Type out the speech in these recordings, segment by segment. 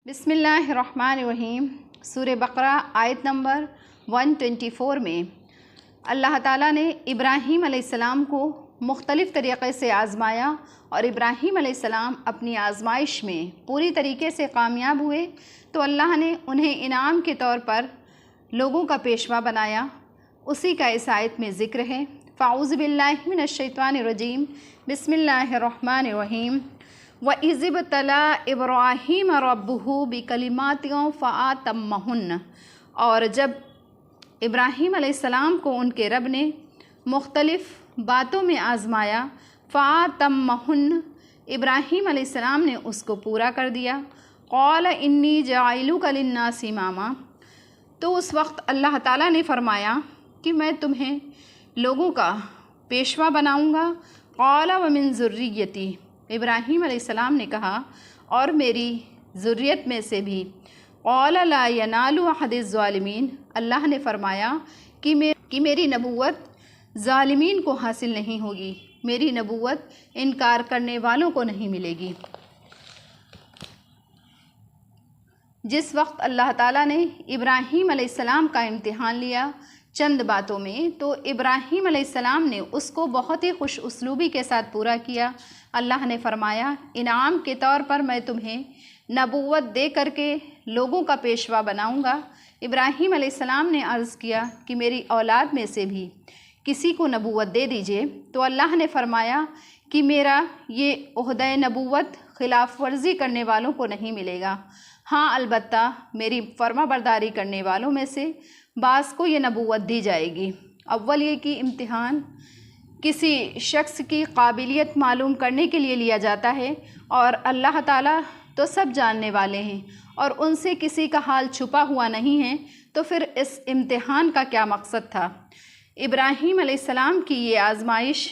बिस्मिल्लाहिर्रहमानिर्रहीम। सूरह बकरा आयत नंबर 124 में अल्लाह ताला ने इब्राहीम अलैहिस्सलाम को मुख्तलिफ़ तरीक़े से आज़माया और इब्राहीम अलैहिस्सलाम अपनी आज़माइश में पूरी तरीके से कामयाब हुए तो अल्लाह ने उन्हें इनाम के तौर पर लोगों का पेशवा बनाया। उसी का इस आयत में ज़िक्र है। फ़ाऊज़ु बिल्लाहि मिनश्शैतानिर्रजीम। बिस्मिल्लाहिर्रहमानिर्रहीम। व इज़िब्तला इब्राहीम रब्बुहु बिकलिमातिन फ़अतम्महुन्न। और जब इब्राहीम अलैहिस्सलाम को उनके रब ने मुख्तलिफ़ बातों में आज़माया, फ़अतम्महुन्न, इब्राहीम अलैहिस्सलाम ने उसको पूरा कर दिया। क़ाल इन्नी जाइलुका लिन्नासि इमामा। तो उस वक्त अल्लाह ताला ने फरमाया कि मैं तुम्हें लोगों का पेशवा बनाऊँगा। क़ाल व मिन ज़ुर्रिय्यती, इब्राहीम अलैहिस्सलाम ने कहा और मेरी ज़ुर्रियत में से भी। क़ाल ला यनालु अहदिज़ ज़ालिमीन, अल्लाह ने फरमाया कि मेरी नबूवत ज़ालिमीन को हासिल नहीं होगी, मेरी नबूवत इनकार करने वालों को नहीं मिलेगी। जिस वक्त अल्लाह ताला ने इब्राहीम अलैहिस्सलाम का इम्तिहान लिया चंद बातों में, तो इब्राहीम अलैहिस्सलाम ने उसको बहुत ही खुश उसलूबी के साथ पूरा किया। अल्लाह ने फरमाया इनाम के तौर पर मैं तुम्हें नबूवत दे करके लोगों का पेशवा बनाऊंगा। इब्राहीम अलैहिस्सलाम ने अर्ज़ किया कि मेरी औलाद में से भी किसी को नबूवत दे दीजिए। तो अल्लाह ने फरमाया कि मेरा ये ओहदा नबूवत ख़िलाफ़ वर्जी करने वालों को नहीं मिलेगा। हाँ, अलबत्ता मेरी फर्मा बरदारी करने वालों में से बाज़ को ये नबूवत दी जाएगी। अव्वल ये कि इम्तिहान किसी शख्स की काबिलियत मालूम करने के लिए लिया जाता है और अल्लाह ताला तो सब जानने वाले हैं और उनसे किसी का हाल छुपा हुआ नहीं है, तो फिर इस इम्तिहान का क्या मकसद था। इब्राहीम अलैहिस्सलाम की ये आज़माइश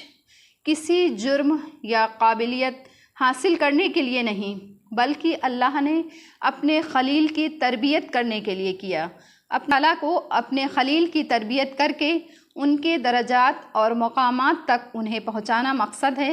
किसी जुर्म या काबिलियत हासिल करने के लिए नहीं, बल्कि अल्लाह ने अपने खलील की तरबियत करने के लिए किया। अल्लाह को अपने खलील की तरबियत करके उनके दरजात और मकामात तक उन्हें पहुँचाना मकसद है।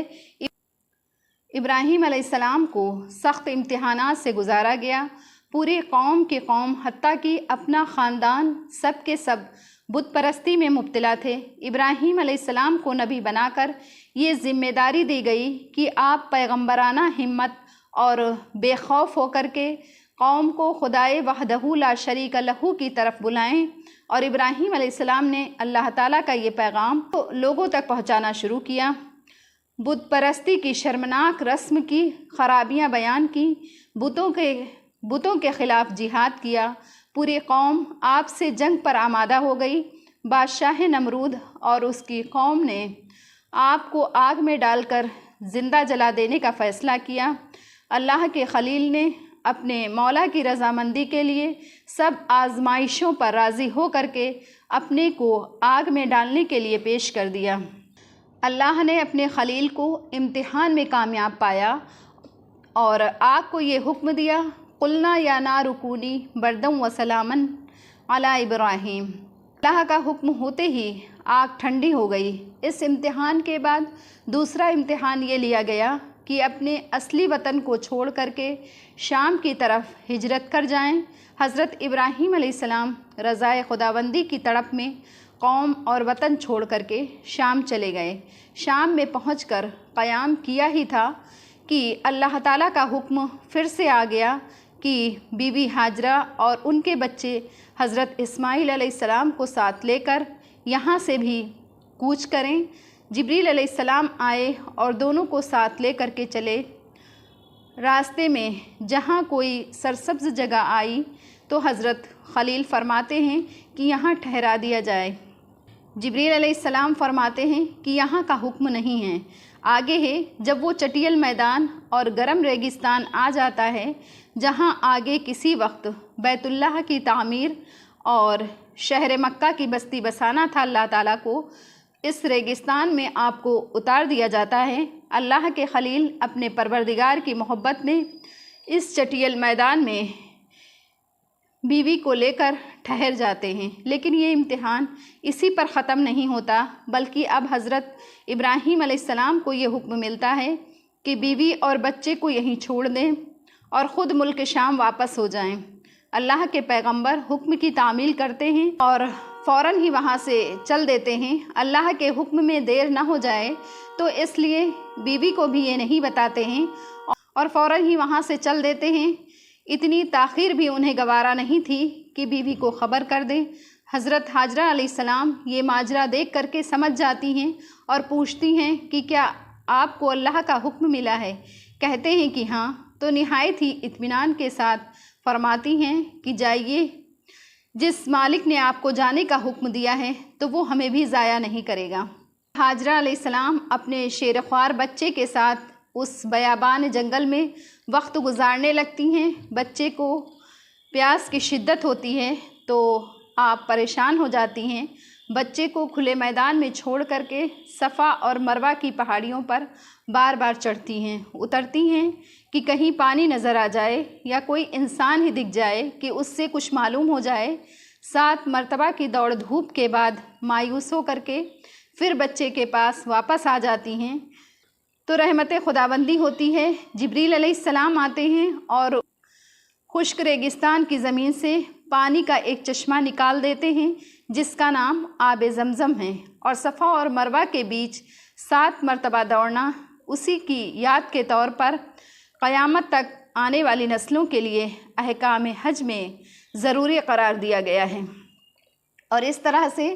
इब्राहीम अलैहिस्सलाम को सख्त इम्तिहानात से गुजारा गया। पूरे कौम के कौम हत्ता कि अपना ख़ानदान सब के सब बुत परस्ती में मुब्तला थे। इब्राहीम अलैहिस्सलाम को नबी बनाकर ये ज़िम्मेदारी दी गई कि आप पैगम्बराना हिम्मत और बेखौफ होकर के कौम को खुदाए वहदहू ला शरीक लहू की तरफ बुलाएं। और इब्राहीम अलैहिस्सलाम ने अल्लाह ताला का ये पैगाम तो लोगों तक पहुँचाना शुरू किया। बुत परस्ती की शर्मनाक रस्म की ख़राबियाँ बयान की, बुतों के ख़िलाफ़ जिहाद किया। पूरी कौम आपसे जंग पर आमादा हो गई। बादशाह नमरूद और उसकी कौम ने आपको आग में डालकर ज़िंदा जला देने का फ़ैसला किया। अल्लाह के खलील ने अपने मौला की रज़ामंदी के लिए सब आज़माइशों पर राज़ी हो करके अपने को आग में डालने के लिए पेश कर दिया। अल्लाह ने अपने खलील को इम्तिहान में कामयाब पाया और आग को ये हुक्म दिया, कुलना या नारु कूनी बरदम व सलामन अला इब्राहीम। अल्लाह का हुक्म होते ही आग ठंडी हो गई। इस इम्तिहान के बाद दूसरा इम्तिहान ये लिया गया कि अपने असली वतन को छोड़ करके शाम की तरफ हिजरत कर जाएं। हज़रत इब्राहीम अलैहिस्सलाम रज़ाए खुदाबंदी की तड़प में कौम और वतन छोड़ करके शाम चले गए। शाम में पहुंचकर क़याम किया ही था कि अल्लाह ताला का हुक्म फिर से आ गया कि बीबी हाजरा और उनके बच्चे हज़रत इस्माईल अलैहिस्सलाम को साथ लेकर यहाँ से भी कूच करें। जिब्रील अलैहिस्सलाम आए और दोनों को साथ ले कर के चले। रास्ते में जहाँ कोई सरसब्ज़ जगह आई तो हज़रत खलील फरमाते हैं कि यहाँ ठहरा दिया जाए। जिब्रील अलैहिस्सलाम फरमाते हैं कि यहाँ का हुक्म नहीं है, आगे है। जब वो चटियल मैदान और गर्म रेगिस्तान आ जाता है, जहाँ आगे किसी वक्त बैतुल्लाह की तामीर और शहर मक्का की बस्ती बसाना था अल्लाह ताला को, इस रेगिस्तान में आपको उतार दिया जाता है। अल्लाह के खलील अपने परवरदिगार की मोहब्बत में इस चटियल मैदान में बीवी को लेकर ठहर जाते हैं। लेकिन ये इम्तिहान इसी पर ख़त्म नहीं होता, बल्कि अब हज़रत इब्राहीम अलैहिस्सलाम को ये हुक्म मिलता है कि बीवी और बच्चे को यहीं छोड़ दें اور خود ملک شام واپس ہو جائیں۔ اللہ کے پیغمبر حکم کی تعمیل کرتے ہیں اور فوراً ہی وہاں سے چل دیتے ہیں۔ اللہ کے حکم میں دیر نہ ہو جائے تو اس لیے بیوی کو بھی یہ نہیں بتاتے ہیں اور فوراً ہی وہاں سے چل دیتے ہیں۔ اتنی تاخیر بھی انہیں گوارا نہیں تھی کہ بیوی کو خبر کر دیں۔ حضرت ہاجرہ علیہ السلام یہ ماجرا دیکھ کر کے سمجھ جاتی ہیں اور پوچھتی ہیں کہ کیا آپ کو اللہ کا حکم ملا ہے؟ کہتے ہیں کہ ہاں، تو نہایت ہی اطمینان کے ساتھ فرماتی ہیں کہ جائیے، جس مالک نے آپ کو جانے کا حکم دیا ہے تو وہ ہمیں بھی ضائع نہیں کرے گا۔ ہاجرہ علیہ السلام اپنے شیر خوار بچے کے ساتھ اس بیابان جنگل میں وقت گزارنے لگتی ہیں۔ بچے کو پیاس کی شدت ہوتی ہے تو آپ پریشان ہو جاتی ہیں۔ بچے کو کھلے میدان میں چھوڑ کر کے صفا اور مروہ کی پہاڑیوں پر بار بار چڑھتی ہیں، اترتی ہیں کہ کہیں پانی نظر آ جائے یا کوئی انسان ہی دکھ جائے کہ اس سے کچھ معلوم ہو جائے۔ 7 مرتبہ کی دوڑ دھوپ کے بعد مایوس ہو کر کے پھر بچے کے پاس واپس آ جاتی ہیں تو رحمت خداوندی ہوتی ہے۔ جبریل علیہ السلام آتے ہیں اور خشک ریگستان کی زمین سے پانی کا ایک چشمہ نکال دیتے ہیں جس کا نام آب زمزم ہے، اور صفا اور مروہ کے بیچ 7 مرتبہ دوڑنا اسی کی یاد کے طور پر قیامت تک آنے والی نسلوں کے لیے احکام حج میں ضروری قرار دیا گیا ہے۔ اور اس طرح سے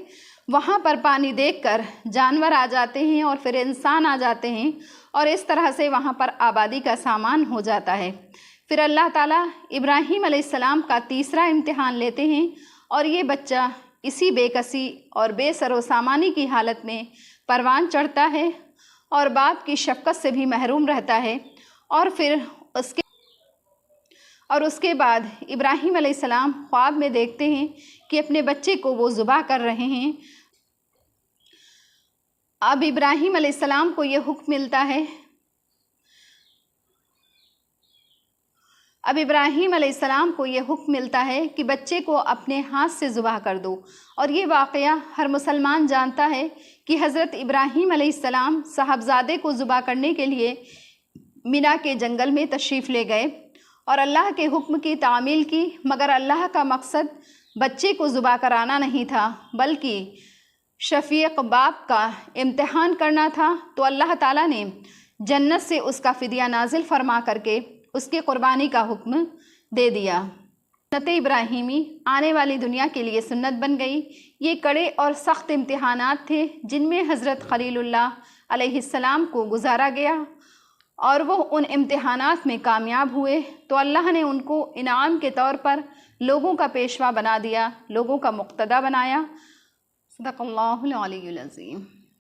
وہاں پر پانی دیکھ کر جانور آ جاتے ہیں اور پھر انسان آ جاتے ہیں، اور اس طرح سے وہاں پر آبادی کا سامان ہو جاتا ہے۔ پھر اللہ تعالیٰ ابراہیم علیہ السلام کا تیسرا امتحان لیتے ہیں، اور یہ بچہ اسی بے کسی اور بے سر و سامانی کی حالت میں پروان چڑھتا ہے اور باپ کی شفقت سے بھی محروم رہتا ہے۔ اور پھر اس کے بعد ابراہیم علیہ السلام خواب میں دیکھتے ہیں کہ اپنے بچے کو وہ ذبح کر رہے ہیں۔ اب ابراہیم علیہ السلام کو یہ حکم ملتا ہے کہ بچے کو اپنے ہاتھ سے ذبح کر دو۔ اور یہ واقعہ ہر مسلمان جانتا ہے کہ حضرت ابراہیم علیہ السلام صاحبزادے کو ذبح کرنے کے لیے مینا کے جنگل میں تشریف لے گئے اور اللہ کے حکم کی تعمیل کی، مگر اللہ کا مقصد بچے کو ذبح کرانا نہیں تھا بلکہ شفیق باپ کا امتحان کرنا تھا۔ تو اللہ تعالیٰ نے جنت سے اس کا فدیہ نازل فرما کر کے اس کی قربانی کا حکم دے دیا۔ سنت ابراہیمی آنے والی دنیا کے لیے سنت بن گئی۔ یہ کڑے اور سخت امتحانات تھے جن میں حضرت خلیل اللہ علیہ السلام کو گزارا گیا، اور وہ ان امتحانات میں کامیاب ہوئے تو اللہ نے ان کو انعام کے طور پر لوگوں کا پیشوا بنا دیا، لوگوں کا مقتدی بنایا۔ صدق اللہ العلی العظیم۔